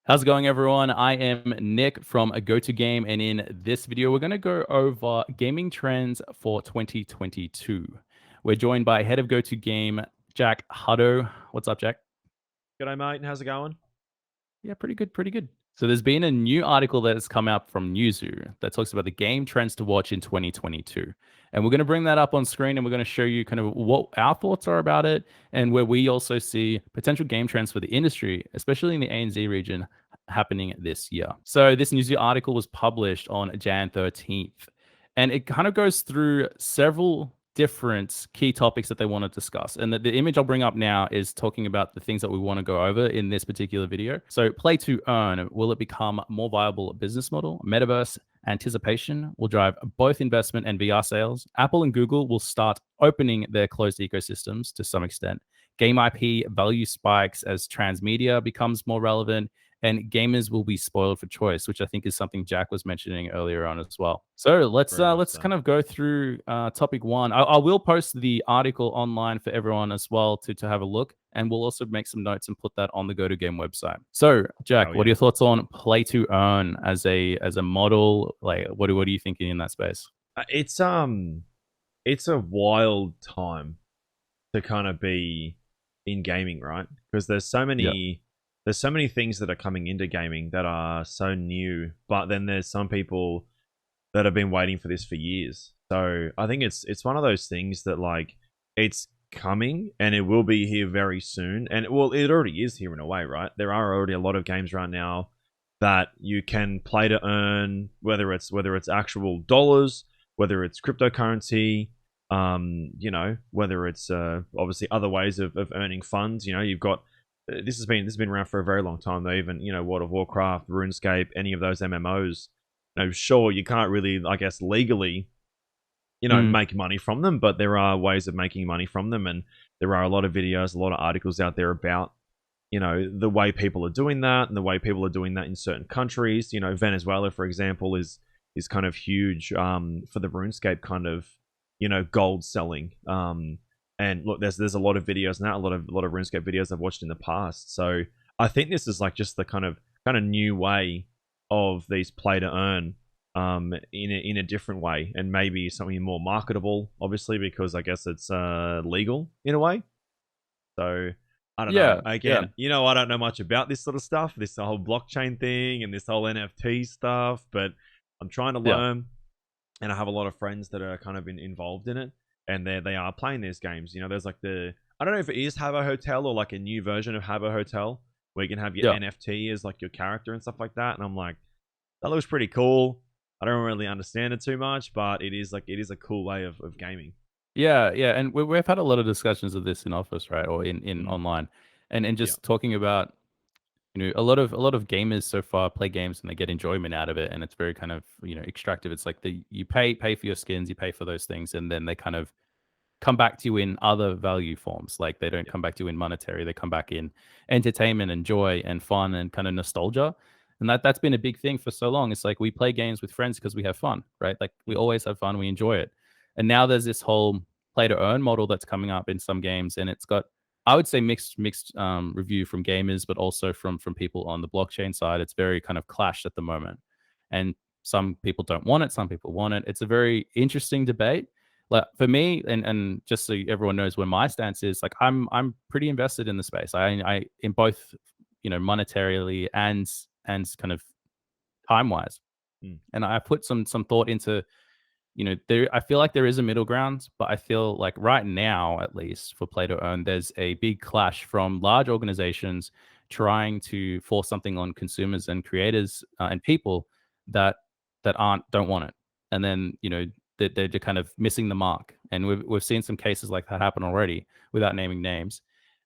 How's it going, everyone? I am Nick from a goto.game, and in this video, we're going to go over gaming trends for 2022. We're joined by head of goto.game, JackHuddo. What's up, Jack? G'day, mate. How's it going? Yeah, pretty good, pretty good. So there's been a new article that has come out from Newzoo that talks about the game trends to watch in 2022. And we're going to bring that up on screen and we're going to show you kind of what our thoughts are about it and where we also see potential game trends for the industry, especially in the ANZ region, happening this year. So this Newzoo article was published on Jan 13th. And it kind of goes through several different key topics that they want to discuss. And the image I'll bring up now is talking about the things that we want to go over in this particular video. So play to earn, will it become a more viable business model? Metaverse anticipation will drive both investment and VR sales. Apple and Google will start opening their closed ecosystems to some extent. Game IP value spikes as transmedia becomes more relevant, and gamers will be spoiled for choice, which I think is something Jack was mentioning earlier on as well. So let's Very much so. kind of go through topic one. I will post the article online for everyone as well to have a look, and we'll also make some notes and put that on the goto.game website. So Jack, Oh what are yeah. your thoughts on play to earn as a model? Like, what are you thinking in that space? It's a wild time to kind of be in gaming, right? Because Yeah, there's so many things that are coming into gaming that are so new, but then there's some people that have been waiting for this for years. So I think it's one of those things that like it's coming and it will be here very soon. And it already is here in a way, right? There are already a lot of games right now that you can play to earn, whether it's actual dollars, whether it's cryptocurrency, whether it's obviously other ways of earning funds. You've got this has been around for a very long time though. Even World of Warcraft, RuneScape, any of those MMOs. Sure, you can't really, I guess, legally, mm, make money from them, but there are ways of making money from them, and there are a lot of videos, a lot of articles out there about the way people are doing that and the way people are doing that in certain countries. Venezuela, for example, is kind of huge for the RuneScape kind of gold selling. And look, there's a lot of videos now, a lot of RuneScape videos I've watched in the past. So I think this is like just the kind of new way of these play to earn in a different way, and maybe something more marketable, obviously, because I guess it's legal in a way. So I don't know. yeah, yeah, Again, I don't know much about this sort of stuff, this whole blockchain thing and this whole NFT stuff, but I'm trying to yeah. learn, and I have a lot of friends that are kind of involved in it, and they are playing these games. There's like I don't know if it is Habbo Hotel or like a new version of Habbo Hotel where you can have your Yeah. NFT as like your character and stuff like that. And I'm like, that looks pretty cool. I don't really understand it too much, but it is a cool way of gaming. Yeah, yeah, and we've had a lot of discussions of this in office, right, or in Mm, online, and yeah, just talking about a lot of gamers so far play games and they get enjoyment out of it, and it's very kind of extractive. It's like you pay for your skins, you pay for those things, and then they kind of come back to you in other value forms. Like they don't yeah, come back to you in monetary; they come back in entertainment and joy and fun and kind of nostalgia. And that's been a big thing for so long. It's like we play games with friends because we have fun, right? Like we mm, always have fun, we enjoy it. And now there's this whole play to earn model that's coming up in some games, and it's got I would say mixed review from gamers, but also from people on the blockchain side. It's very kind of clashed at the moment, and some people don't want it, some people want it. It's a very interesting debate. Like for me, and just so everyone knows where my stance is, like I'm pretty invested in the space. I in both, monetarily and kind of time wise, mm, and I put some thought into there. I feel like there is a middle ground, but I feel like right now, at least for play to earn, there's a big clash from large organizations trying to force something on consumers and creators and people that don't want it, and then that they're kind of missing the mark. And we've seen some cases like that happen already without naming names.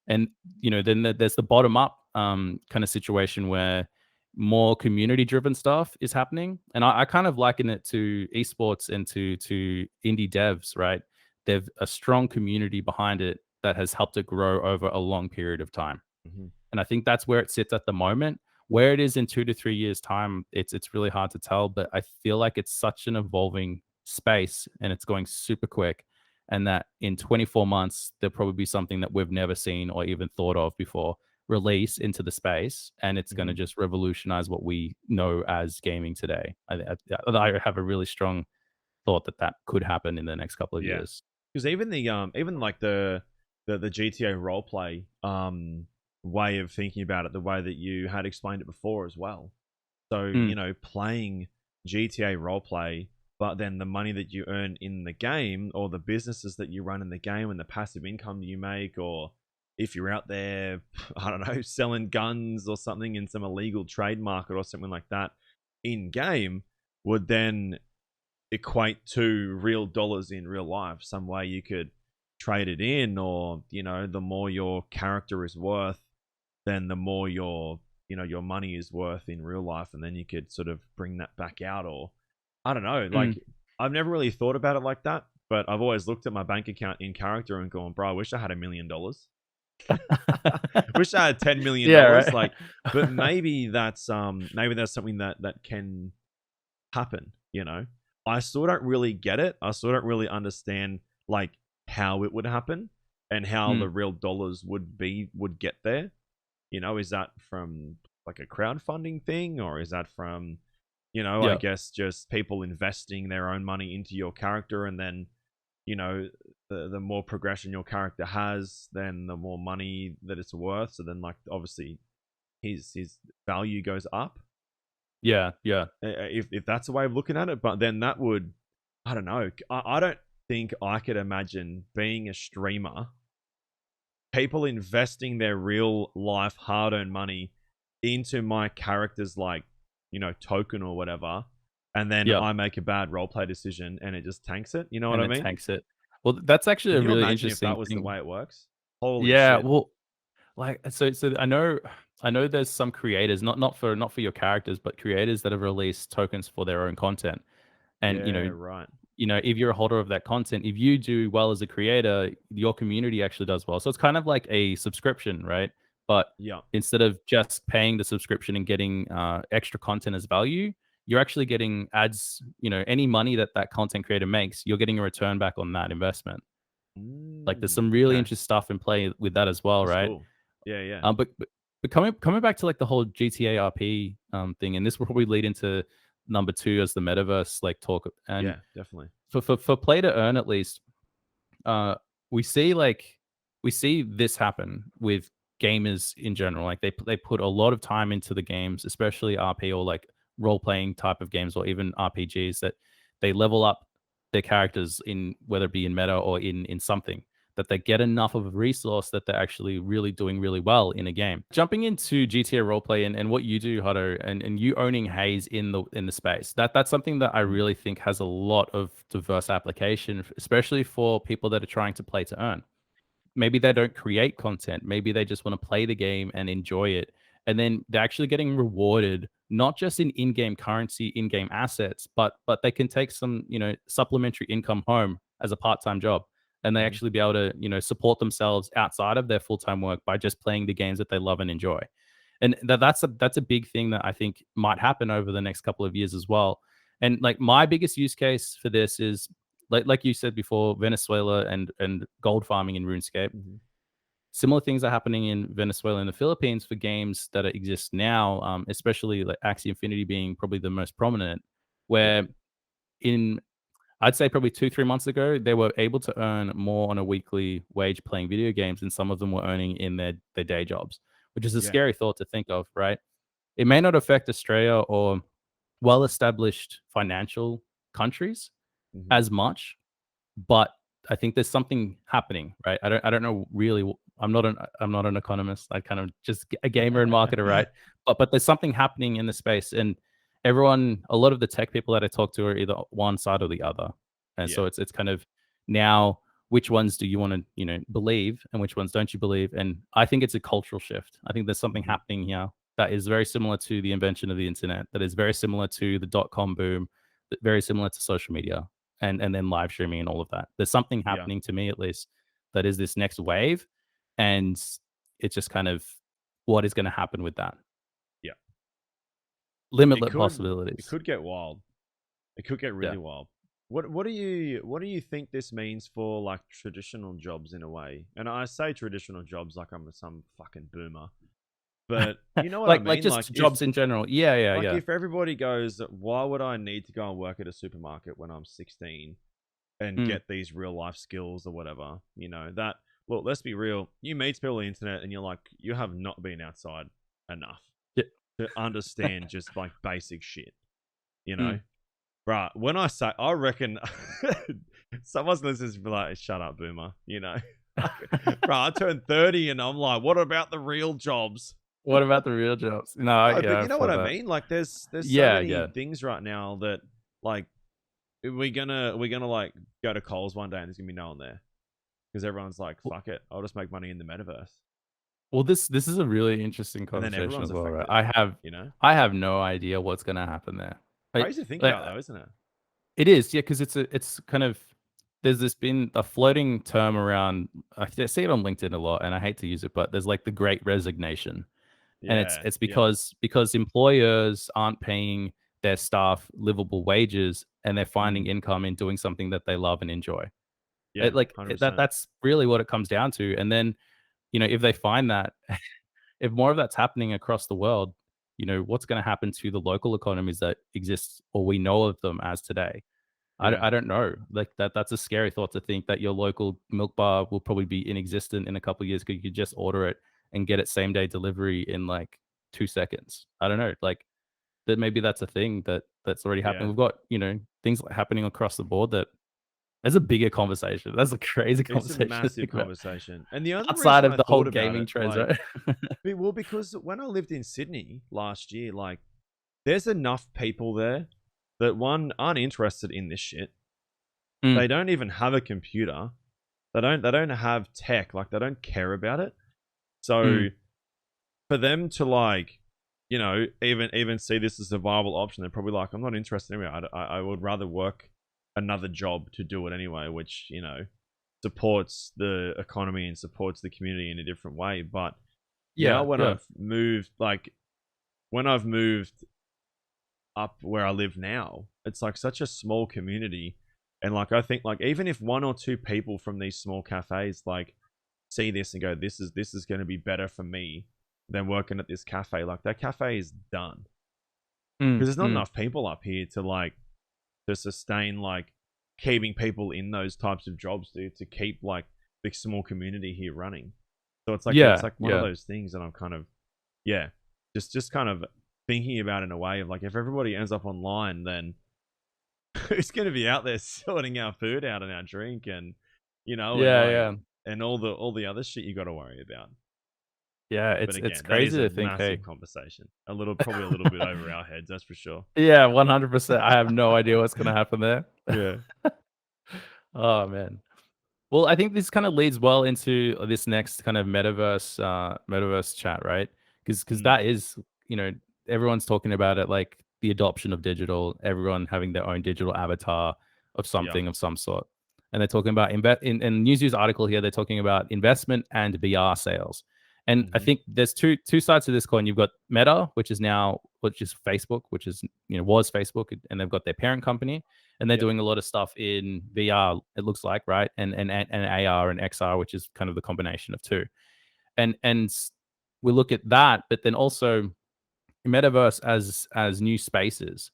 And then there's the bottom up kind of situation where more community driven stuff is happening. And I kind of liken it to esports and to indie devs, right? They've a strong community behind it that has helped it grow over a long period of time. mhm. And I think that's where it sits at the moment. Where it is in 2 to 3 years' time, it's really hard to tell. But I feel like it's such an evolving space and it's going super quick. And that in 24 months, there'll probably be something that we've never seen or even thought of before. release into the space, and it's going to Hmm. just revolutionize what we know as gaming today. I have a really strong thought that that could happen in the next couple of Yeah, years. because even like the GTA roleplay way of thinking about it, the way that you had explained it before as well. So, Mm, playing GTA roleplay, but then the money that you earn in the game, or the businesses that you run in the game, and the passive income you make, or if you're out there, I don't know, selling guns or something in some illegal trade market or something like that in game, would then equate to real dollars in real life. Some way you could trade it in, or, the more your character is worth, then the more your money is worth in real life, and then you could sort of bring that back out. Or I don't know, mm. like, I've never really thought about it like that, but I've always looked at my bank account in character and gone, bro, I wish I had $1 million. Wish I had 10 million Yeah, dollars, right. like. But maybe that's something that can happen. I still don't really get it. I still don't really understand, like, how it would happen, and how Mm, the real dollars would get there. Is that from like a crowdfunding thing, or is that from, I yeah. guess just people investing their own money into your character, and then, you know, the more progression your character has, then the more money that it's worth. So then, like, obviously his value goes up. Yeah, yeah. If that's a way of looking at it. But then that would, I don't know. I don't think I could imagine being a streamer, people investing their real life hard earned money into my character's, like, token or whatever, and then Yeah, I make a bad roleplay decision and it just tanks it. You know what and I it mean? tanks it. Well, that's actually Can a you really imagine if interesting that was the thing. way it works? Holy Yeah, shit. well, like, so I know there's some creators, not for your characters, but creators that have released tokens for their own content. And, Yeah, right. if you're a holder of that content, if you do well as a creator, your community actually does well. So it's kind of like a subscription, right? But Yeah. instead of just paying the subscription and getting extra content as value, you're actually getting ads. Any money that that content creator makes, you're getting a return back on that investment. Like, there's some really Okay. interesting stuff in play with that as well, That's right? cool. Yeah, yeah. But coming back to like the whole GTA RP thing, and this will probably lead into number two as the metaverse like talk. And Yeah, definitely. for play to earn at least, uh, we see like we see this happen with gamers in general. Like they put a lot of time into the games, especially RP or like role playing type of games or even RPGs that they level up their characters in, whether it be in meta or in something, that they get enough of a resource that they're actually really doing really well in a game. Jumping into GTA roleplay and what you do, Hutto, and you owning Haze in the space, that's something that I Mhm. really think has a lot of diverse application, especially for people that are trying to play to earn. Maybe they don't create content. Maybe they just want to play the game and enjoy it. And then they're actually getting rewarded not just in in-game currency, in-game assets, but they can take some, supplementary income home as a part-time job. And they Mhm. actually be able to, support themselves outside of their full-time work by just playing the games that they love and enjoy. And that's a big thing that I think might happen over the next couple of years as well. And like my biggest use case for this is like you said before, Venezuela and gold farming in RuneScape. Mhm. Similar things are happening in Venezuela and the Philippines for games that exist now, especially like Axie Infinity being probably the most prominent. Yeah. Where in I'd say probably 2-3 months ago, they were able to earn more on a weekly wage playing video games than some of them were earning in their day jobs, which is a Yeah. scary thought to think of, right? It may not affect Australia or well established financial countries Mhm. as much, but I think there's something happening, right? I don't know really. I'm not an economist. I kind of just a gamer and marketer, right? But there's something happening in the space, and a lot of the tech people that I talk to are either one side or the other, and Yeah. so it's kind of now which ones do you want to believe and which ones don't you believe? And I think it's a cultural shift. I think there's something Mhm. happening here that is very similar to the invention of the internet, that is very similar to the dot-com boom, very similar to social media and then live streaming and all of that. There's something Yeah. happening to me at least that is this next wave, and it's just kind of what is going to happen with that. Yeah. It Limitless could it possibilities. could get wild. It could get Yeah. really wild. What do you think this means for, like, traditional jobs in a way? And I say traditional jobs like I'm some fucking boomer. But you know what I Like mean? just jobs in general. Yeah, yeah, Like yeah. if everybody goes, why would I need to go and work at a supermarket when I'm 16 and Mm. get these real life skills or whatever? That, look, let's be real. You meet people on the internet and you're like, you have not been outside enough Yeah. to understand just like basic shit, you know? Mm. Right. When I say, I reckon someone's listening to be like, shut up, boomer, Right, I turned 30 and I'm like, what about the real jobs? What about the real jobs? No, No, but yeah, you I know what feel I that. mean? Like there's so Yeah, many yeah. things right now that like we're gonna like go to Coles one day and there's gonna be no one there because everyone's like, fuck it, I'll just make money in the metaverse. Well, this is a really interesting And then conversation everyone's as well, right? affected, you know? I have no idea what's gonna happen there. Crazy to think Like about though, isn't it? it is, yeah, because it's kind of there's this been a floating term around. I see it on LinkedIn a lot, and I hate to use it, but there's like the Great Resignation, and Yeah, it's yeah. because employers aren't paying their staff livable wages, and they're finding Mm, income in doing something that they love and enjoy. yeah, That 100%. that's really what it comes down to. And then if they find that if more of that's happening across the world, what's going to happen to the local economies that exist or we know of them as today? Yeah, I don't know. Like that's a scary thought to think that your local milk bar will probably be inexistent in a couple of years because you could just order it and get it same day delivery in like 2 seconds. I don't know. Like that maybe that's a thing that's already happening. yeah. We've got, things happening across the board that there's a bigger conversation. That's a crazy It's a conversation to massive think about conversation. And the only outside reason of I the whole thought about gaming it, trends, like, right? well, because when I lived in Sydney last year, like, there's enough people there that one aren't interested in this shit. Mm, They don't even have a computer. They don't have tech. Like they don't care about it. So mm. for them to like, even see this as a viable option, they're probably like, I'm not interested anyway. I would rather work another job to do it anyway, which supports the economy and supports the community in a different way. But now Yeah, yeah. when I've moved up where I live now, it's like such a small community. And like I think like even if one or two people from these small cafes like see this and go, this is going to be better for me than working at this cafe, like that cafe is done Mm, because there's not mm. enough people up here to sustain like keeping people in those types of jobs, dude, to keep like the small community here running. So it's Yeah, like one of yeah. those things, and I'm kind of, yeah, just kind of thinking about it in a way of like if everybody ends up online, then who's going to be out there sorting our food out and our drink and and Yeah, like yeah. and all the other shit you got to worry about. Yeah, But it's again, that is crazy a to think, massive hey. conversation. Probably a little bit over our heads, that's for sure. Yeah, 100%. I have no idea what's gonna happen there. Yeah. Oh, man. Well, I think this kind of leads well into this next kind of metaverse chat, right? Because Mm, that is, you know, everyone's talking about it, like the adoption of digital, everyone having their own digital avatar of yeah. something of some sort. And they're talking about in Newsview's article here, they're talking about investment and VR sales. And I Mm-hmm. think there's two sides to this coin. You've got Meta, which is Facebook, which is was Facebook, and they've got their parent company, and they're Yep. doing a lot of stuff in VR. It looks like, right, and AR and XR, which is kind of the combination of two. And we look at that, but then also metaverse as new spaces.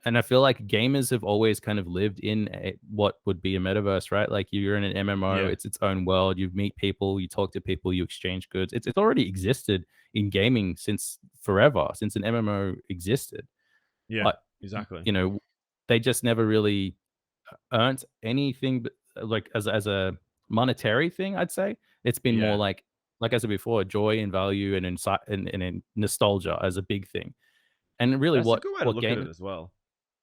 And I feel like gamers have always kind of lived in what would be a metaverse, right? Like you're in an MMO, Yeah. it's its own world. You meet people, you talk to people, you exchange goods. It's already existed in gaming since forever, since an MMO existed. Yeah. But Exactly. you know, they just never really earned anything but like as a monetary thing, I'd say. It's been more Yeah. like I said before, joy and value and insight and nostalgia as a big thing. And really That's a good way to what look at it game as well.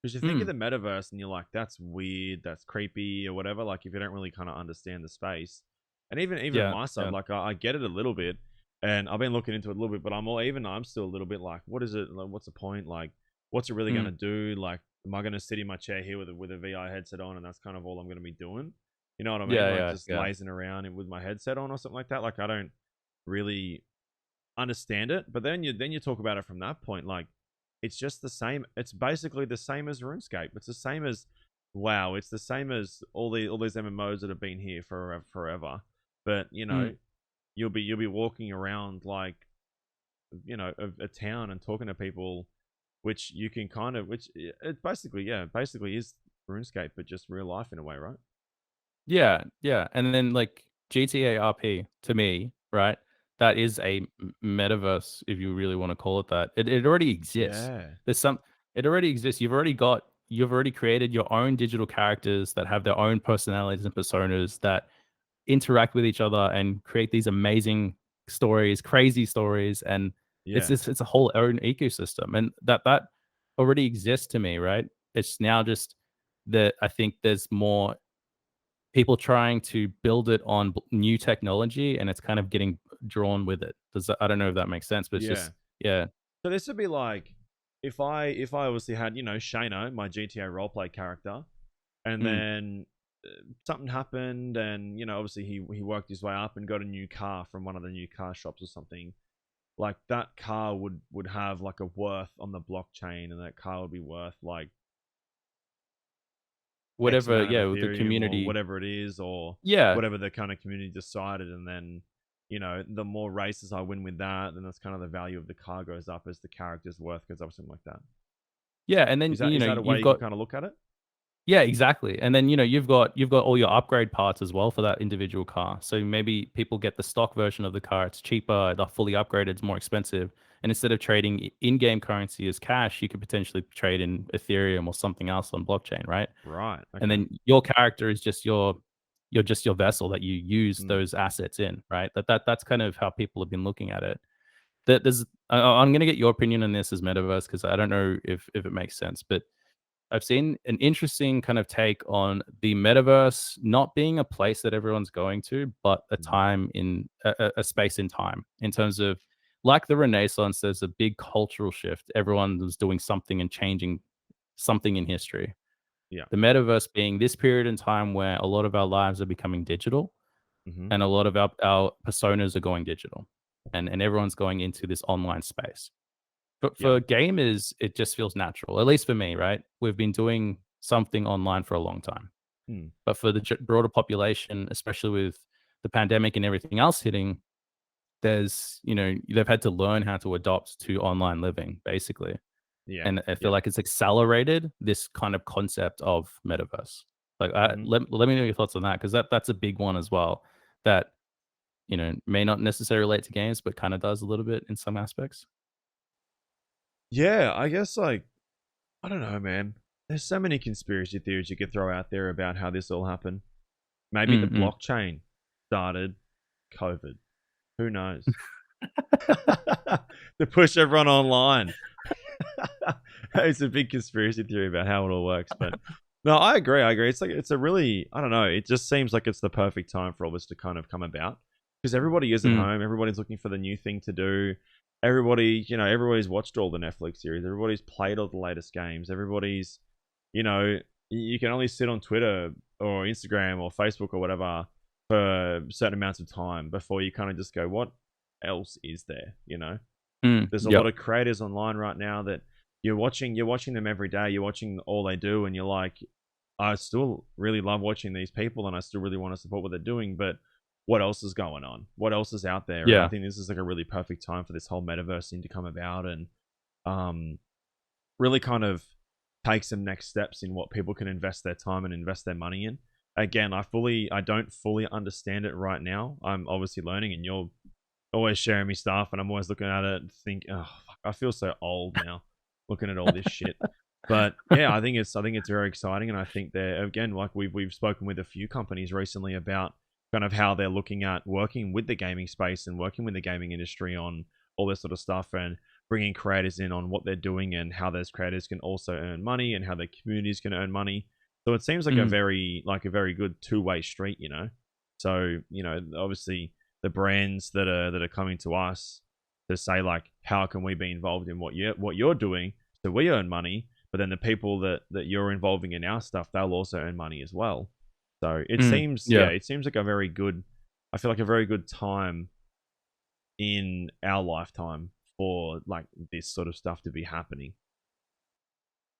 Because you think of mm, the metaverse and you're like, that's weird, that's creepy, or whatever. Like if you don't really kind of understand the space, and even yeah, my side, yeah. like I get it a little bit, and I've been looking into it a little bit, but I'm still a little bit like, what is it? Like, what's the point? Like, what's it really Mm, gonna do? Like, am I gonna sit in my chair here with a VR headset on, and that's kind of all I'm gonna be doing? You know what I mean? yeah, Like yeah, just yeah. lazing around with my headset on or something like that. Like I don't really understand it. But then you talk about it from that point, like it's just the same. It's basically the same as RuneScape. It's the same as WoW. It's the same as all these MMOs that have been here forever. But Mm, you'll be walking around like a town and talking to people, which you can kind of, which it basically is RuneScape, but just real life in a way, right? Yeah, yeah, and then, like, GTA RP to me, right, that is a metaverse, if you really wanna call it that. It already exists. Yeah, There's some It already exists. You've already created your own digital characters that have their own personalities and personas that interact with each other and create these amazing stories, crazy stories, and yeah, it's a whole own ecosystem, and that already exists to me, right? It's now just that I think there's more people trying to build it on new technology, and it's kind of getting drawn with it. I don't know if that makes sense, but it's yeah. just yeah. So this would be like if I obviously had Shano, my GTA roleplay character, and Mm. then something happened, and obviously he worked his way up and got a new car from one of the new car shops or something. Like that car would have like a worth on the blockchain, and that car would be worth like X Whatever, amount of yeah, with the Ethereum or community. whatever it is, or Yeah. whatever the kind of community decided. And then, the more races I win with that, then that's kind of the value of the car goes up as the character's worth goes up, something like that. Yeah, and then, Is that is that a way you've you can got kind of look at it? yeah, exactly. And then, you've got all your upgrade parts as well for that individual car. So maybe people get the stock version of the car, it's cheaper, the fully upgraded, it's more expensive. And instead of trading in-game currency as cash, you could potentially trade in Ethereum or something else on blockchain, right? Right. And Okay. then your character is just you're just your vessel that you use Mm. those assets in, right? That's kind of how people have been looking at it. There's I'm gonna get your opinion on this as metaverse because I don't know if it makes sense, but I've seen an interesting kind of take on the metaverse not being a place that everyone's going to, but a Mhm. time in a space in time. In terms of like the Renaissance, there's a big cultural shift. Everyone was doing something and changing something in history. Yeah. The metaverse being this period in time where a lot of our lives are becoming digital Mhm. and a lot of our personas are going digital, and everyone's going into this online space. But Yeah. for gamers, it just feels natural, at least for me, right? We've been doing something online for a long time. Mm. But for the broader population, especially with the pandemic and everything else hitting, they've had to learn how to adopt to online living, basically. Yeah. And I feel Yeah. like it's accelerated this kind of concept of metaverse. Like, Mhm. let me know your thoughts on that because that's a big one as well. That may not necessarily relate to games, but kind of does a little bit in some aspects. Yeah, I guess like I don't know, man. There's so many conspiracy theories you could throw out there about how this all happened. Maybe the Mm-mm. blockchain started COVID. Who knows? To push everyone online. It's a big conspiracy theory about how it all works, but no, I agree. I agree. It's like it's a really I don't know. It just seems like it's the perfect time for all this to kind of come about because everybody is at Mm, home. Everybody's looking for the new thing to do. Everybody's watched all the Netflix series. Everybody's played all the latest games. Everybody's, you can only sit on Twitter or Instagram or Facebook or whatever for certain amounts of time before you kind of just go, what else is there? There's a lot yep. of creators online right now that you're watching them every day, you're watching all they do, and you're like, I still really love watching these people and I still really want to support what they're doing, but what else is going on? What else is out there? And I Yeah. think this is like a really perfect time for this whole metaverse thing to come about and um really kind of take some next steps in what people can invest their time and invest their money in. Again, I don't fully understand it right now. I'm obviously learning, and you're always sharing me stuff, and I'm always looking at it and think, oh, fuck, I feel so old now looking at all this shit. But yeah, I think it's very exciting, and I think they're again like we've spoken with a few companies recently about kind of how they're looking at working with the gaming space and working with the gaming industry on all this sort of stuff and bringing creators in on what they're doing and how those creators can also earn money and how the community is going to earn money. So it seems like a Mm, very good two-way street. So obviously the brands that are coming to us to say like how can we be involved in what you're doing so we earn money, but then the people that you're involving in our stuff, they'll also earn money as well. So it seems yeah yeah. it seems like a very good, I feel like a very good time in our lifetime for like this sort of stuff to be happening.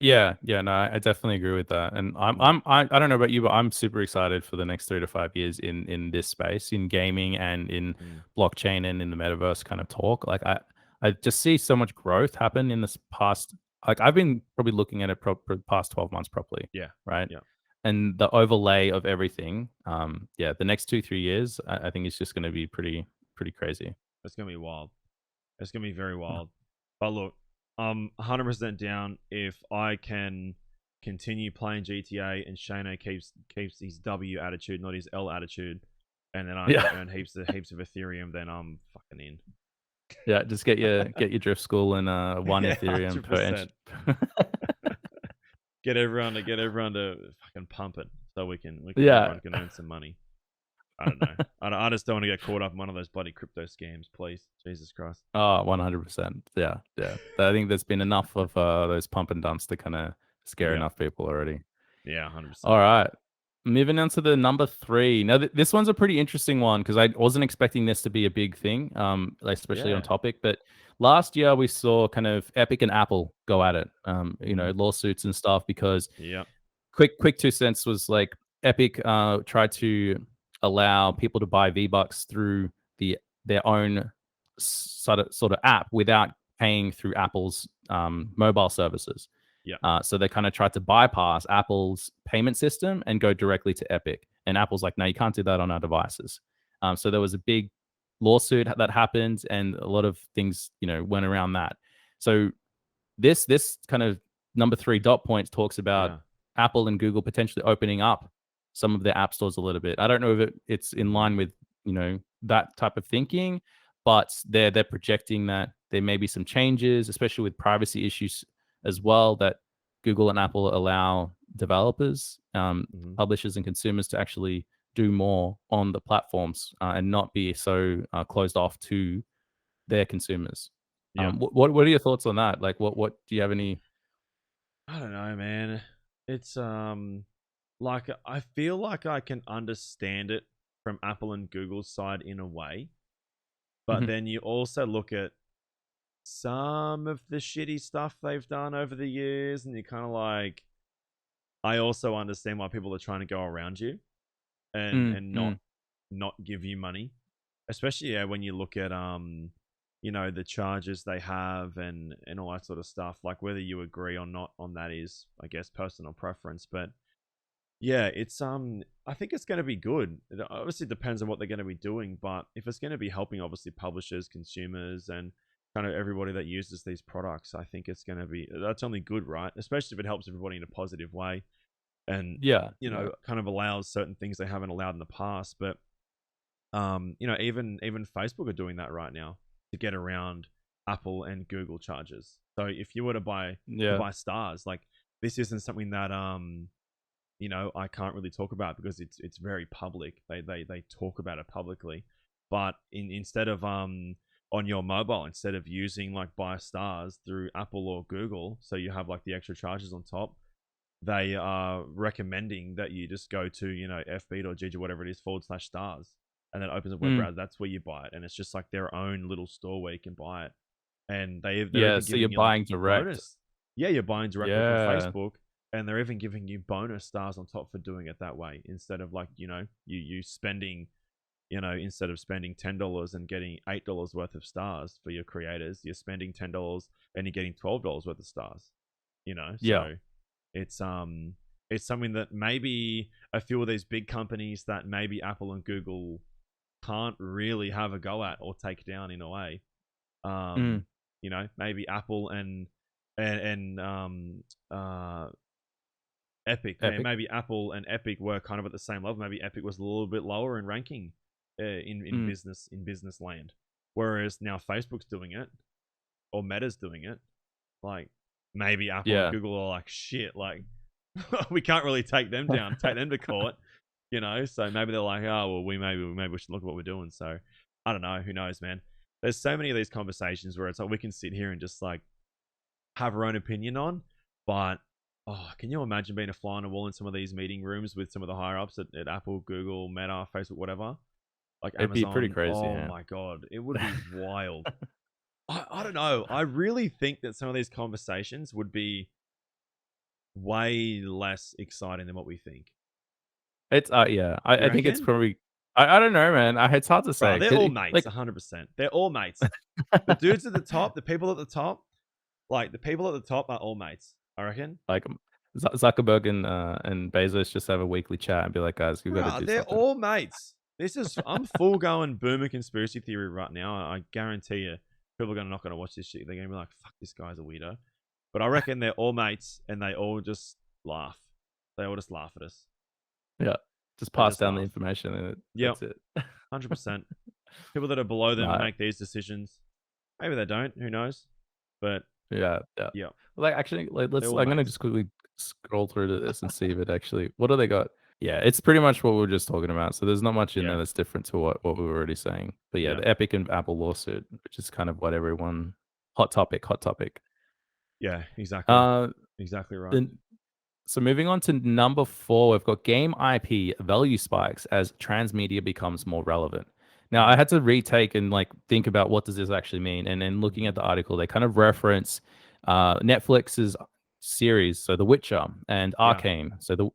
Yeah, yeah, no, I definitely agree with that, and Mm, I don't know about you, but I'm super excited for the next 3 to 5 years in this space, in gaming and in mm, blockchain and in the metaverse kind of talk. Like, I just see so much growth happen in this past. Like I've been probably looking at it for the past 12 months properly, Yeah. right? Yeah. And the overlay of everything, yeah, the next 2 3 years, I think it's just going to be pretty crazy. It's gonna be wild. It's gonna be very wild. But look, I'm 100% down if I can continue playing GTA and Shano keeps his W attitude, not his L attitude, and then I can Yeah, earn heaps of Ethereum. Then I'm fucking in. yeah. Just get your drift school and 1 Ethereum hundred per inch. percent. Get everyone to fucking pump it so Yeah. everyone can earn some money. I don't know. I just don't want to get caught up in one of those bloody crypto scams, please. Jesus Christ. Oh, 100%. Yeah, yeah. I think there's been enough of those pump and dumps to kind of scare Yeah. enough people already. Yeah, 100%. All right. Moving on to the number three. Now, this one's a pretty interesting one because I wasn't expecting this to be a big thing, like especially on Yeah. topic. But last year we saw kind of Epic and Apple go at it, Mm-hmm. lawsuits and stuff because Yep. quick 2 cents was like Epic tried to allow people to buy V-Bucks through their own sort of app without paying through Apple's mobile services. Yep. So they kind of tried to bypass Apple's payment system and go directly to Epic. And Apple's like, no, you can't do that on our devices. So there was a big lawsuit that happened, and a lot of things, went around that. So this kind of number three dot points talks about Yeah. Apple and Google potentially opening up some of their app stores a little bit. I don't know if it's in Mm-hmm. line with that type of thinking, but they're projecting that there may be some changes, especially with privacy issues as well, that Google and Apple allow developers, Mm-hmm. publishers, and consumers to actually do more on the platforms and not be so closed off to their consumers. Yep. What are your thoughts on that? Like, what do you have any? I don't know, man. It's like I feel like I can understand it from Apple and Google's side in a way, but Mhm. then you also look at some of the shitty stuff they've done over the years, and you're kind of like, I also understand why people are trying to go around you Mm, and mm. not give you money, especially when you look at the charges they have and all that sort of stuff. Like whether you agree or not on that is, I guess, personal preference, but yeah, it's I think it's going to be good. It obviously depends on what they're going to be doing, but if it's going to be helping obviously publishers, consumers, and kind of everybody that uses these products, I think it's going to be that's only good, right? Especially if it helps everybody in a positive way and Yeah, yeah. kind of allows certain things they haven't allowed in the past. But even Facebook are doing that right now to get around Apple and Google charges. So if you were to Yeah. buy stars, like this isn't something that I can't really talk about because it's very public. They talk about it publicly, but instead of on your mobile, instead of using like buy stars through Apple or Google, so you have like the extra charges on top, they are recommending that you just go to fb.gg or whatever it is /stars, and then it opens a web Mm. browser. That's where you buy it, and it's just like their own little store where you can buy it, and they're Yeah, even so you're giving you like buying direct. bonus. Yeah, you're buying directly from Yeah. Facebook, and they're even giving you bonus stars on top for doing it that way instead of like you spending instead of spending $10 and getting $8 worth of stars for your creators, you're spending $10 and you're getting $12 worth of stars. Yeah. So it's something that maybe a few of these big companies that maybe Apple and Google can't really have a go at or take down in a way. Mm. Maybe Apple and Epic. Epic. Maybe Apple and Epic were kind of at the same level. Maybe Epic was a little bit lower in ranking in Mm. business land, whereas now Facebook's doing it or Meta's doing it. Like maybe Apple and Yeah. Google are like shit. Like we can't really take them down, take them to court. So maybe they're like, oh well, maybe we should look at what we're doing. So I don't know. Who knows, man? There's so many of these conversations where it's like we can sit here and just like have our own opinion on, but can you imagine being a fly on the wall in some of these meeting rooms with some of the higher ups at Apple, Google, Meta, Facebook, whatever, like It'd be pretty Amazon? crazy, Oh yeah. my god, it would be wild. I don't know. I really think that some of these conversations would be way less exciting than what we think. It's yeah. You I think it's reckon? probably I don't know, man. It's hard to Bro, say. they're all mates, Like 100%. They're all mates. The dudes at the top, the people at the top, like the people at the top are all mates. I reckon. like Zuckerberg and Bezos just have a weekly chat and be like, guys, we got to Bro, do they're something. all mates. This is I'm full going boomer conspiracy theory right now. I guarantee you, people are not gonna watch this shit. They're gonna be like, "Fuck, this guy's a weirdo." But I reckon they're all mates, and they all just laugh. They all just laugh at us. Yeah, just They pass just down the laugh. information and Yep, that's it. 100%. People that are below them No, make these decisions. Maybe they don't. Who knows? But yeah, yeah. yeah, Like actually, like they're let's. all I'm gonna mates. just quickly scroll through to this and see if it actually. What do they got? Yeah, it's pretty much what we were just talking about. So there's not much in there Yeah, that's different to what we were already saying. But yeah, yeah, the Epic and Apple lawsuit, which is kind of what everyone. Hot topic. Hot topic. yeah. Exactly. Uh, Exactly right. then So moving on to number 4, we've got game IP value spikes as transmedia becomes more relevant. Now, I Mm-hmm. had to retake and like think about what does this actually mean, and then looking Mm-hmm. at the article, they kind of reference Netflix's series, so The Witcher and Yeah, Arcane. So the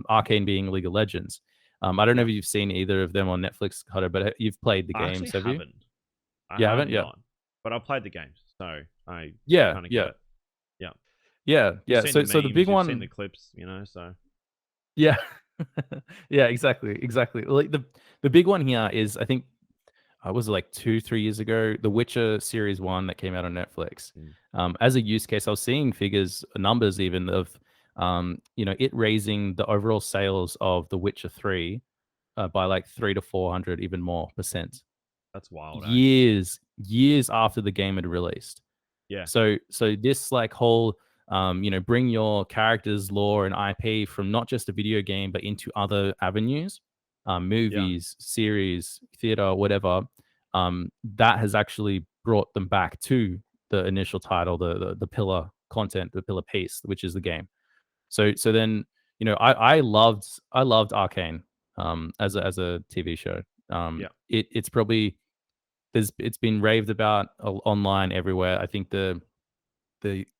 Arcane being League of Legends. I don't know yeah. if you've seen either of them on Netflix, Hutter, but you've played the I actually games, have you? haven't. I You have haven't? Yeah. not, but I've played the games, so I Yeah. kind of get Yeah. it. Yeah, Yeah. you've Yeah. seen the So the memes, big you've seen the one. clips, so Yeah. Yeah, exactly, exactly. Like the big one here is I think was it like 2, 3 years ago, The Witcher series 1 that came out on Netflix. mm, As a use case, I was seeing figures, numbers even of, it raising the overall sales of The Witcher 3 by like 3 to 400 even more percent. that's wild, eh? Years after the game had released. Yeah, So this like whole bring your characters, lore, and IP from not just a video game but into other avenues, yeah, movies, series, theater, whatever. That has actually brought them back to the initial title, the pillar content, the pillar piece, which is the game. So then I loved Arcane as a TV show. yeah, It's probably it's been raved about online everywhere. I think the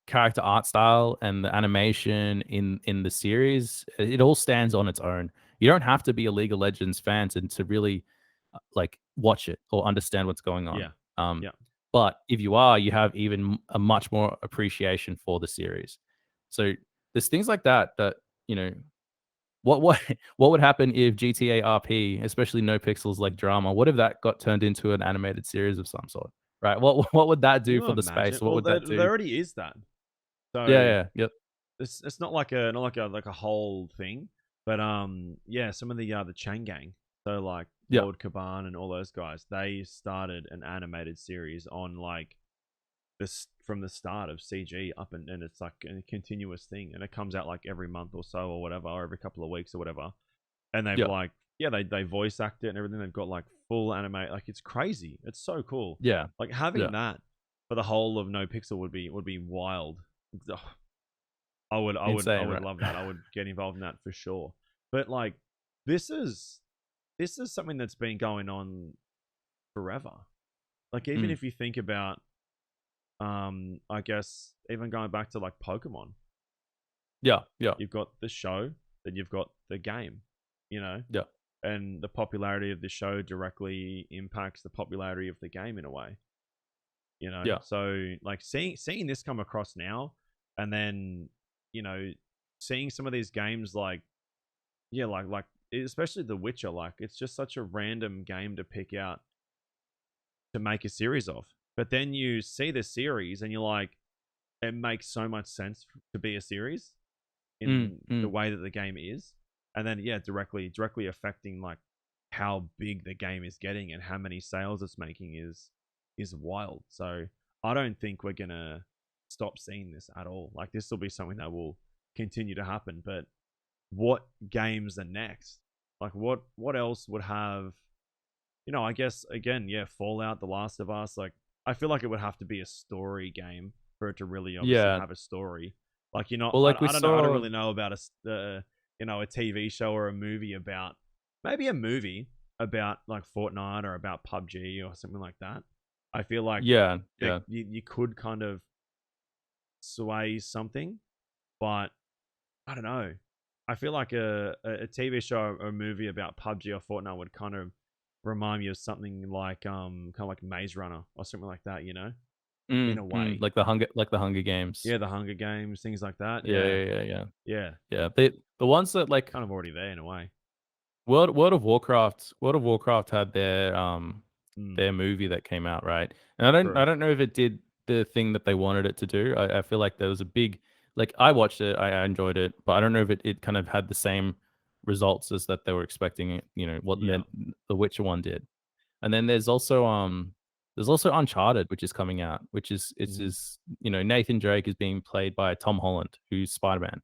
character art style and the animation in the series, it all stands on its own. You don't have to be a League of Legends fan to really like watch it or understand what's going on. yeah, Um, yeah. but if you are, you have even a much more appreciation for the series. So there's things like that you know what what would happen if GTA RP, especially no pixels like drama, what if that got turned into an animated series of some sort? Right? What would that Can do you for the imagine? space? What Well, would that there do? already is that. Yeah, So yeah, yep, it's not like a whole thing, but yeah, some of the Chain Gang, so like yep, Lord Caban and all those guys, they started an animated series on like this from the start of CG up, and it's like a continuous thing, and it comes out like every month or so or whatever, or every couple of weeks or whatever, and they've yep, like yeah they voice act it and everything. They've got like full anime, like it's crazy. It's so cool. yeah, Like yeah, having that for the whole of No Pixel would be wild. Ugh, I insane, would right? love that. I would get involved in that for sure. But like this is this is something that's been going on forever. Like even Mm, if you think about I guess even going back to like Pokemon, yeah, yeah, you've got the show, then you've got the game, you know? yeah, And the popularity of the show directly impacts the popularity of the game in a way, you know? yeah, So like seeing this come across now, and then, you know, seeing some of these games like yeah, like especially The Witcher, like it's just such a random game to pick out to make a series of. But then you see the series and you're like, it makes so much sense to be a series in the mm, way that the game is. And then yeah, directly affecting like how big the game is getting and how many sales it's making is wild. So I don't think we're gonna stop seeing this at all. Like this will be something that will continue to happen. But what games are next? Like what else would have I guess again, yeah, Fallout, The Last of Us, like I feel like it would have to be a story game for it to really obviously yeah. have a story. Like you're not Well, like we I don't know, I don't saw, really know about a TV show or a movie about maybe a movie about like Fortnite or about PUBG or something like that. I feel like yeah, that yeah, you could kind of sway something, but I don't know. I feel like a TV show or a movie about PUBG or Fortnite would kind of remind me of something like kind of like Maze Runner or something like that, in a way. Like the Hunger Games. Yeah, the Hunger Games, things like that. Yeah, Yeah, yeah, yeah, yeah. yeah, Yeah, the ones that like kind of already there in a way. World of Warcraft had Mm, their movie that came out, right? And I true. don't know if it did the thing that they wanted it to do. I feel like there was a big like I watched it, I enjoyed it, but I don't know if it kind of had the same results as that they were expecting it, what Yeah. the Witcher one did. And then there's also Uncharted, which is coming out, which Hmm. is Nathan Drake is being played by Tom Holland, who's Spider-Man.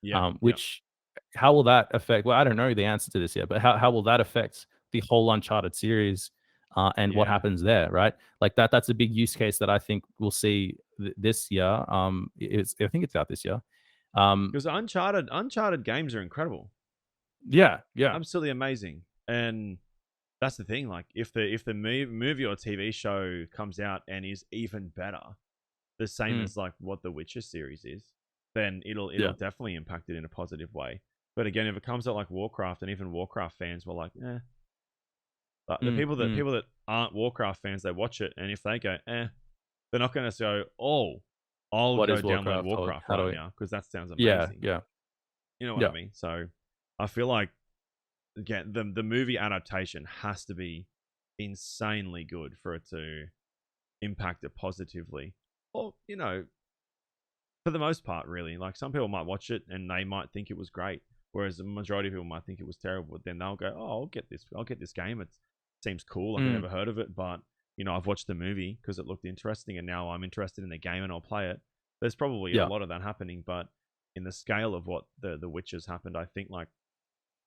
Yeah. Yeah. Which how will that affect? Well, I don't know the answer to this yet, but how will that affect the whole Uncharted series, and what Yeah. happens there, right? Like that's a big use case that I think we'll see this year. I think it's out this year. Um, Because Uncharted games are incredible, yeah, yeah, absolutely amazing, and that's the thing. Like, if the movie or TV show comes out and is even better, the same mm, as like what the Witcher series is, then it'll yeah, definitely impact it in a positive way. But again, if it comes out like Warcraft, and even Warcraft fans were like, eh, but the mm, mm. people that aren't Warcraft fans, they watch it, and if they go, eh, they're not going to go, oh, I'll What go is download Warcraft? Warcraft How right do I? now because that sounds Yeah, amazing. yeah, You know what I yeah, mean? So I feel like again the movie adaptation has to be insanely good for it to impact it positively. Or for the most part, really. Like some people might watch it and they might think it was great, whereas the majority of people might think it was terrible. But then they'll go, "Oh, I'll get this. I'll get this game. It seems cool. Like I mm, never heard of it, but I've watched the movie because it looked interesting, and now I'm interested in the game and I'll play it." There's probably a yeah, lot of that happening, but in the scale of what the Witches happened, I think like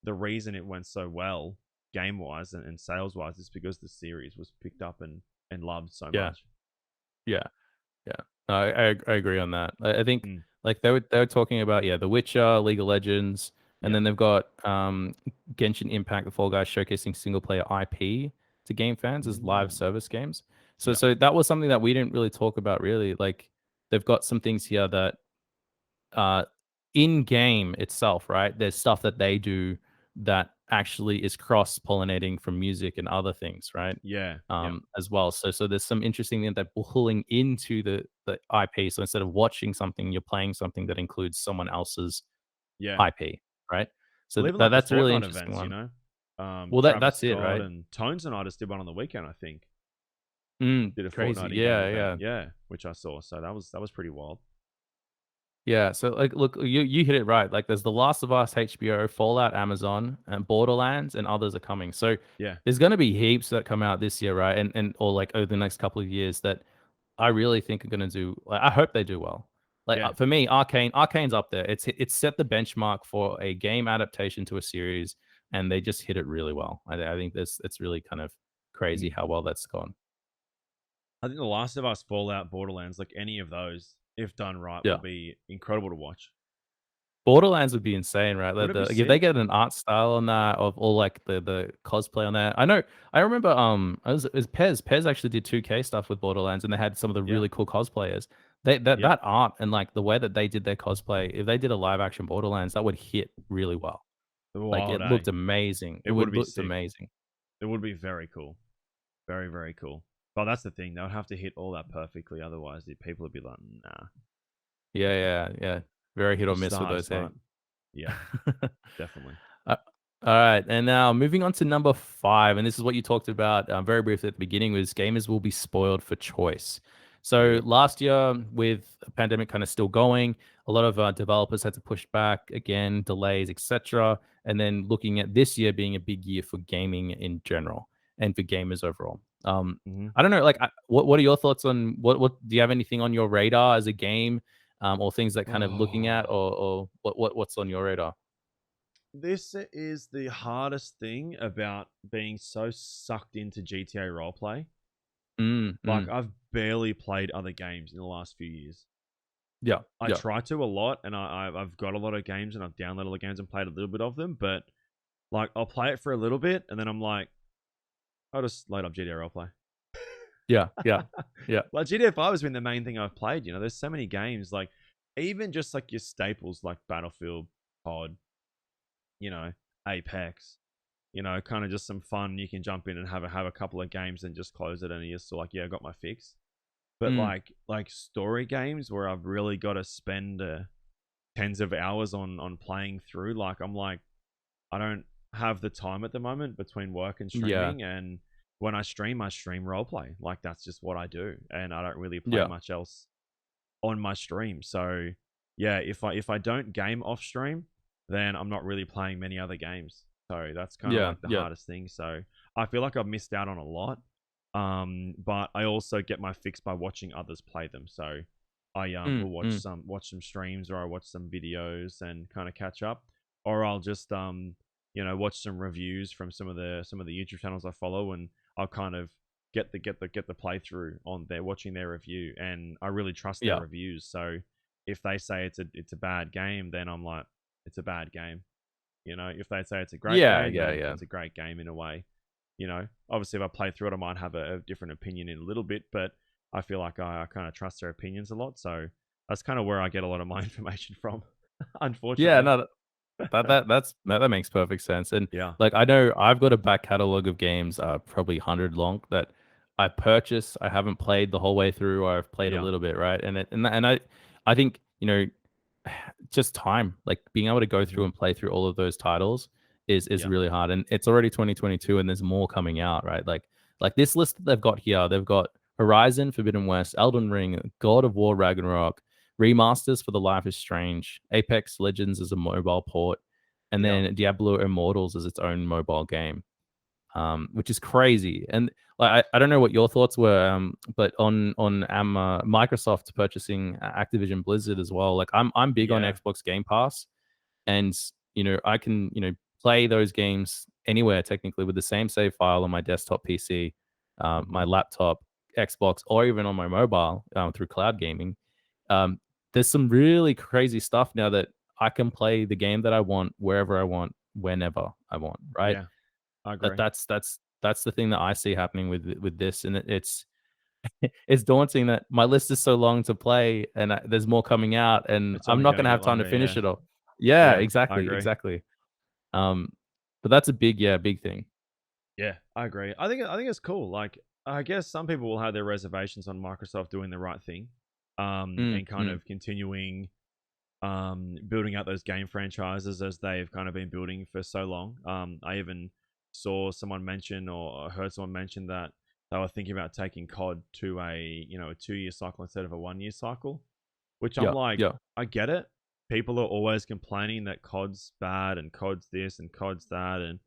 the reason it went so well game wise and sales wise is because the series was picked up and loved so yeah, much. yeah. Yeah, no, I agree on that. I think Mm. like they were talking about The Witcher, League of Legends, and Yeah. then they've got Genshin Impact, the Fall Guys showcasing single player IP to game fans as live Mm. service games. So Yeah. so that was something that we didn't really talk about really. Like they've got some things here that uh, in game itself, right? There's stuff that they do that actually is cross pollinating from music and other things, right? Yeah. Yeah. As well. So there's some interesting thing that pulling into the IP. So instead of watching something, you're playing something that includes someone else's Yeah. IP, right? So Well, even like the that's a really Fortnite interesting events, one. Well, Travis that's it, Scott right? and Tones and Artist did one on the weekend, I think. Did a Crazy. Fortnite in-game Yeah, event, yeah. yeah, which I saw. So that was pretty wild. Yeah, so like, look, you hit it right. Like, there's The Last of Us, HBO, Fallout, Amazon, and Borderlands, and others are coming. So Yeah, there's going to be heaps that come out this year, right? And or like over the next couple of years that I really think are going to do. Like, I hope they do well. Like yeah. for me, Arcane's up there. It's set the benchmark for a game adaptation to a series, and they just hit it really well. I think this it's really kind of crazy Mm. how well that's gone. I think The Last of Us, Fallout, Borderlands, like any of those, if done right, will Yeah. be incredible to watch. Borderlands would be insane, right? Wouldn't it be Like, if they sick? get an art style on that of all like the cosplay on that. I remember it was Pez. Pez actually did 2K stuff with Borderlands and they had some of the Yeah, really cool cosplayers. They yeah. that art and like the way that they did their cosplay, if they did a live action Borderlands, that would hit really well. The Like wild, it eh? looked amazing. It It would would be looked sick. amazing. It would be very cool. Very, very cool. But that's the thing. They would have to hit all that perfectly. Otherwise, the people would be like, nah. Yeah, yeah, yeah. Very hit or Which is the miss with those, hardest hey. part. Yeah, definitely. Uh, all right, and now moving on to number 5, and this is what you talked about very briefly at the beginning, was gamers will be spoiled for choice. So Yep. last year, with the pandemic kind of still going, a lot of developers had to push back again, delays, etc. And then looking at this year being a big year for gaming in general and for gamers overall. Hmm. I don't know, like, what are your thoughts on what do you have anything on your radar as a game, or things that kind of looking at, Oh, or what's on your radar? this is the hardest thing about being so sucked into GTA roleplay. Mm, Like, mm. I've barely played other games in the last few years. Yeah, I yeah, try to a lot, and I've got a lot of games, and I've downloaded all the games and played a little bit of them. But like, I'll play it for a little bit, and then I'm like, I'll just load up GTA roleplay. yeah, yeah, yeah, Like GTA 5 has been the main thing I've played. There's so many games, like even just like your staples like Battlefield, COD, you know, Apex. kind of just some fun. You can jump in and have a couple of games and just close it, and you're still like, yeah, I got my fix. But Mm, like story games where I've really got to spend tens of hours on playing through, like I'm like, I don't have the time at the moment between work and yeah, streaming, and when I stream roleplay. Like that's just what I do, and I don't really play yeah, much else on my stream. So yeah, if I don't game off stream, then I'm not really playing many other games. So that's kind of yeah, like the yeah, hardest thing. So I feel like I've missed out on a lot. But I also get my fix by watching others play them. So I will mm, watch some streams, or I watch some videos and kind of catch up, or I'll just watch some reviews from some of the YouTube channels I follow, and I'll kind of get the playthrough on there, watching their review, and I really trust their yeah, reviews. So if they say it's a bad game, then I'm like, it's a bad game. If they say it's a great yeah, game, yeah, then yeah. it's a great game in a way. Obviously if I play through it, I might have a different opinion in a little bit, but I feel like I kind of trust their opinions a lot. So that's kind of where I get a lot of my information from, Yeah, unfortunately. no, that makes perfect sense, and, Yeah, like, I know I've got a back catalog of games, probably 100 long that I purchased, I haven't played the whole way through, or I've played a yeah, little bit, right? And I think, just time, like, being able to go through hmm, and play through all of those titles is yeah, really hard, and it's already 2022, and there's more coming out, right? Like, this list that they've got here, they've got Horizon Forbidden West, Elden Ring, God of War Ragnarok, remasters for The Life is Strange, Apex Legends as a mobile port, and yeah, then Diablo Immortals as its own mobile game, which is crazy. And like, I don't know what your thoughts were, but on Microsoft purchasing Activision Blizzard as well. Like I'm big on yeah, Xbox Game Pass, and I can play those games anywhere technically with the same save file on my desktop PC, hmm, my laptop, Xbox, or even on my mobile through cloud gaming. um, there's some really crazy stuff now that I can play the game that I want wherever I want, whenever I want, right? yeah. I That agree. that's the thing that I see happening with this, and it's it's daunting that my list is so long to play, and there's more coming out, and It's I'm only not going to gonna get have time to longer. finish Yeah, it all. Yeah, yeah, I exactly, agree. exactly. Um, but that's a big thing. Yeah, I agree. I think it's cool. Like, I guess some people will have their reservations on Microsoft doing the right thing, Mm, and kind mm, of continuing building out those game franchises as they've kind of been building for so long. I even saw someone mention, or heard someone mention, that they were thinking about taking COD to a 2 year cycle instead of a 1 year cycle. Which I'm yeah, like, yeah, I get it. People are always complaining that COD's bad and COD's this and COD's that, and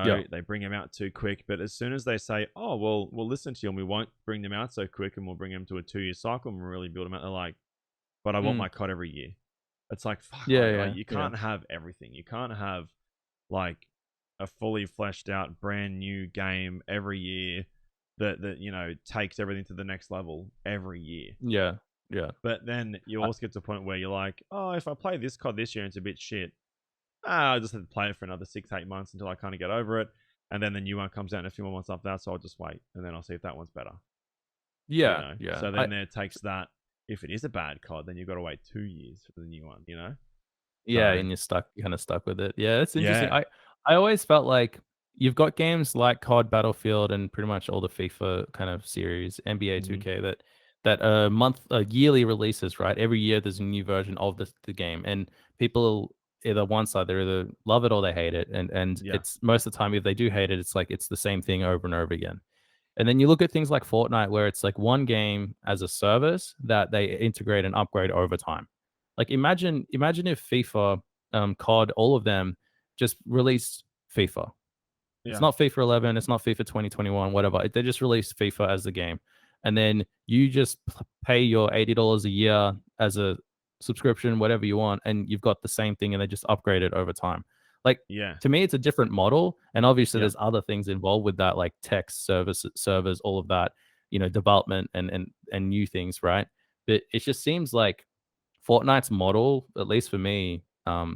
yeah, they bring them out too quick. But as soon as they say, "Oh, well, we'll listen to you and we won't bring them out so quick, and we'll bring them to a 2 year cycle and we'll really build them out," they're like, "But I want mm, my COD every year." It's like, fuck, yeah, like yeah, you yeah, can't have everything. You can't have like a fully fleshed out brand new game every year that takes everything to the next level every year. yeah, yeah. But then you I, also get to a point where you're like, oh, if I play this COD this year and it's a bit shit, I just have to play it for another 6 8 months until I kind of get over it, and then the new one comes out in a few more months after that. So I'll just wait, and then I'll see if that one's better. yeah, yeah. So then there takes that. If it is a bad COD, then you've got to wait 2 years for the new one. Yeah, So and you're kinda stuck with it. Yeah, it's interesting. yeah, I always felt like you've got games like COD, Battlefield, and pretty much all the FIFA kind of series, NBA hmm, 2K, that yearly releases, right? Every year there's a new version of the game, and people either one side, they either love it or they hate it, and yeah, it's most of the time, if they do hate it, it's like it's the same thing over and over again. And then you look at things like Fortnite, where it's like one game as a service that they integrate and upgrade over time. Like imagine if FIFA, COD, all of them just released FIFA. It's yeah, not FIFA 11, it's not FIFA 2021, whatever. They just released FIFA as the game, and then you just pay your $80 a year as a subscription, whatever you want, and you've got the same thing, and they just upgrade it over time. Like, yeah, to me, it's a different model, and obviously yeah, there's other things involved with that, like tech service servers, all of that, development and new things, right? But it just seems like Fortnite's model, at least for me,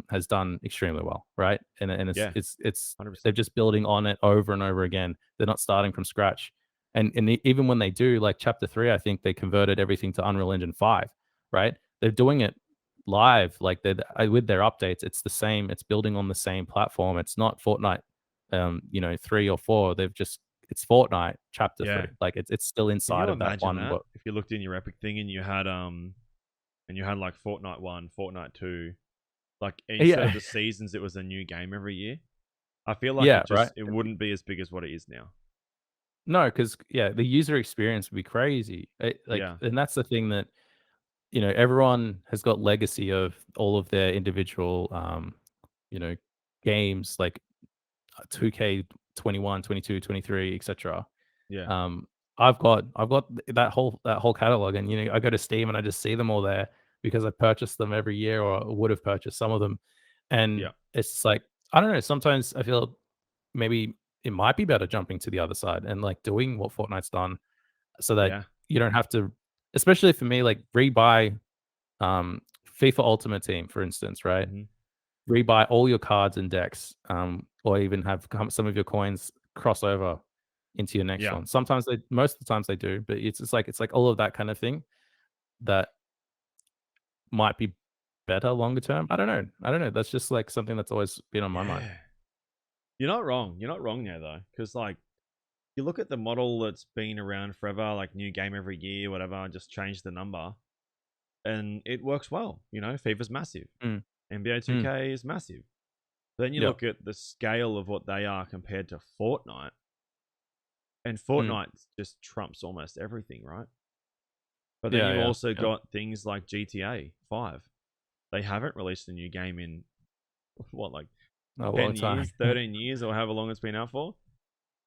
has done extremely well, right? And yeah, it's hundred they're percent. just building on it over and over again. They're not starting from scratch. And even when they do, like chapter 3, I think they converted everything to Unreal Engine 5, right? They're doing it live, like with their updates. It's the same. It's building on the same platform. It's not Fortnite you know, 3 or 4, it's Fortnite chapter 3. Yeah. Like it's still Can you inside of that imagine one that if you looked in your Epic thing and you had like Fortnite 1, Fortnite 2, like instead of Yeah. the seasons, it was a new game every year. I feel like Yeah, right? it wouldn't be as big as what it is now. No, because yeah, the user experience would be crazy. Yeah. And that's the thing that, everyone has got legacy of all of their individual, you know, games like 2K 21, 22, 23, etc. Yeah. Um, I've got that whole catalog, and I go to Steam and I just see them all there because I purchase them every year or would have purchased some of them, and Yeah. it's just like I don't know. Sometimes I feel maybe it might be better jumping to the other side and like doing what Fortnite's done, so that Yeah. you don't have to, especially for me, like rebuy FIFA Ultimate Team, for instance, right? Hmm. Rebuy all your cards and decks, or even have some of your coins cross over into your next Yeah. one. Sometimes most of the times they do, but it's like all of that kind of thing that might be better longer term. I don't know. I don't know. That's just like something that's always been on my mind. Yeah. You're not wrong. You're not wrong there though, because like you look at the model that's been around forever, like new game every year, whatever, just change the number, and it works well. FIFA's massive, Mm, NBA mm, 2K is massive. Then you yeah, look at the scale of what they are compared to Fortnite, and mm, Fortnite just trumps almost everything, right? But then yeah, you've yeah, also yeah. got things like GTA 5. They haven't released a new game in what, like A long 10 time. years, 13 years, or however long it's been out for.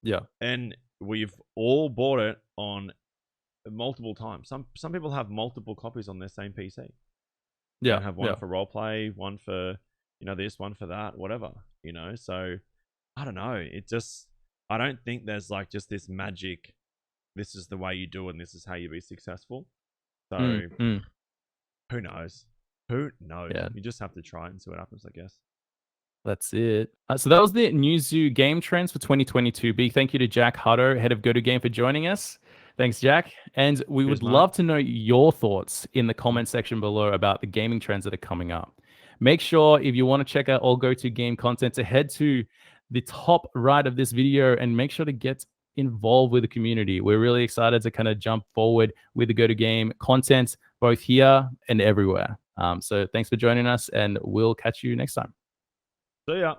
Yeah, And we've all bought it on multiple times. Some people have multiple copies on their same PC. yeah, Have one yeah. for roleplay, one for this, one for that, whatever. So I don't know. I don't think there's like just this magic. This is the way you do it, and this is how you be successful. Mm, So mm, who knows? Who knows? yeah. You just have to try it and see what happens, I guess. That's it. So that was the New Zoo game trends for 2022. Big thank you to JackHuddo, head of Go2Game, for joining us. Thanks, Jack. And we Cheers, would mate. love to know your thoughts in the Mhm. comment section below about the gaming trends that are coming up. Make sure, if you want to check out all Go2Game content, to head to the top right of this video and make sure to get involved with the community. We're really excited to kind of jump forward with the Go2Game content both here and everywhere. So thanks for joining us, and we'll catch you next time. See ya.